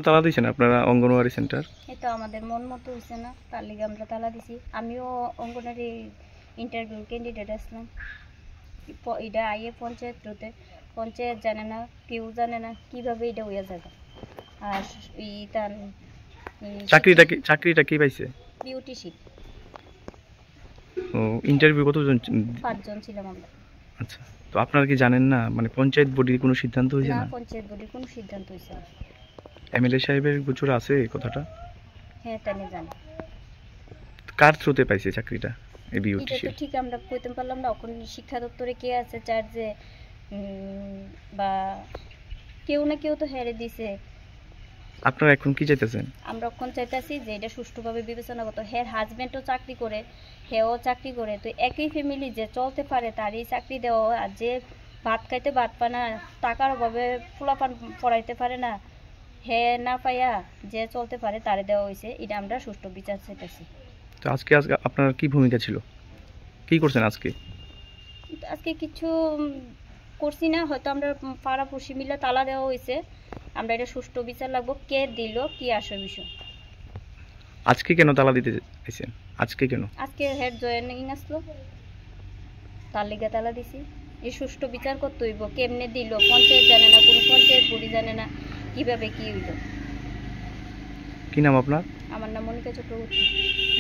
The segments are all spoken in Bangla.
তালা দিয়েছেন আপনারা অঙ্গনওয়াড়ি সেন্টার? এই তো আমাদের মন মতো হয়েছে না, তার লিগে আমরা তালা দিছি। আমিও অঙ্গনওয়াড়ি ইন্টারভিউ ক্যান্ডিডেট আসলাম, এটা আইয়ে পঞ্চায়েত রুতে, পঞ্চায়েত জানে না, কেউ জানে না কিভাবে এটা হইয়া যাবে। আর তার চাকরিটা কি পাইছে? বিউটিশিপ। ও, ইন্টারভিউ কতজন? 5 জন ছিলাম আমরা। আচ্ছা, তো আপনারা কি জানেন না মানে পঞ্চায়েত বডির কোনো সিদ্ধান্ত হয়েছে না, না? পঞ্চায়েত বডির কোনো সিদ্ধান্ত হয়েছে না। এমএলএ সাহেবের গোচরে আছে এই কথাটা? হ্যাঁ, তাই না জানি। কার থ্রুতে পাইছে চাকরিটা এই এটা বিউটিশিয়ান? তো ঠিক আমরা কইতে পারলাম না। এখন শিক্ষা দপ্তরে কে আছে চার্জে, বা কেউ না কেউ তো হেরে দিছে। আপনারা এখন কি চাইতেছেন? আমরা এখন চাইতেছি যে এটা সুষ্ঠুভাবে বিবেচনা করতে। হ্যাঁ, হাজব্যান্ডও চাকরি করে, হেও চাকরি করে, তো একই ফ্যামিলি যে চলতে পারে তারই চাকরি দেওয়া। আর যে ভাত খাইতে ভাত পায় না, টাকার অভাবে পোলাপান পড়াইতে পারে না, হে না পাইয়া যে চলতে পারে তারে দেওয়া হয়েছে। এটা আমরা সুষ্ঠু বিচার চাইতেছি। তো আজকে আপনার কি ভূমিকা ছিল, কি করছেন আজকে? আজকে কিছু করছি না, হয়তো আমরা পাড়াপড়শি মিলে তালা দেওয়া হয়েছে। আমরা এটা সুষ্ঠু বিচার লাগবো, কে দিল কি আসল বিষয়। আজকে কেন তালা দিতে চাইছেন? আজকে কেন? আজকে হেড জয়েনিং আসলো, তার লিগে তালা দিছি। এই সুষ্ঠু বিচার করতে হইব, কেমনে দিল পঞ্চায়েত জানে না, কোনো পঞ্চায়েত বডি জানে না কিভাবে কি হইল। কি নাম আপনার? আমার নাম মনিকা চক্রবর্তী।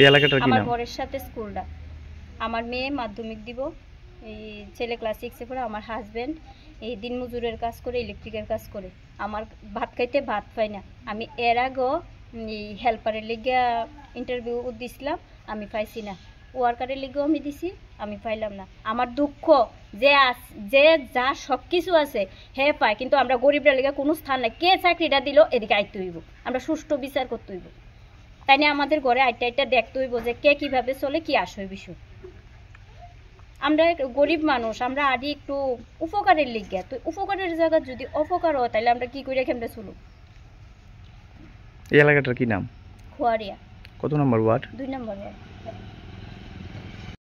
এই এলাকাটার কি আমার নাম? ঘরের সাথে স্কুলটা। আমার মেয়ে মাধ্যমিক দিব, এই ছেলে ক্লাস 6-এ পড়ে। আমার হাজব্যান্ড এই দিনমজুরের কাজ করে, ইলেকট্রিকের কাজ করে। আমার ভাত খাইতে ভাত পাই না। আমি এর আগেও এই হেল্পারের লিগে ইন্টারভিউ দিছিলাম, আমি পাইছি না। ওয়ার্কারের লিগেও আমি দিছি, আমি পাইলাম না। আমার দুঃখ যে যে যা সব কিছু আছে হে পায়, কিন্তু আমরা গরিবরা লিগে কোনো স্থান নাই। কে চাকরিটা দিল এদিকে আইতে হইব, আমরা সুষ্ঠু বিচার করতে হইব। তাই না আমাদের ঘরে আইটা দেখতে হইব যে কে কিভাবে চলে, কি আসবে বিষয়। আমরা গরিব মানুষ, আমরা আদি একটু উপকারের লিগে, তো উপকারের জায়গা যদি অপকার হয় তাহলে আমরা কি করে কেমনে চলব? এই এলাকাটার কি নাম? খোয়ারিয়া। কত নম্বর ওয়ার্ড? 2 নম্বর ওয়ার্ড।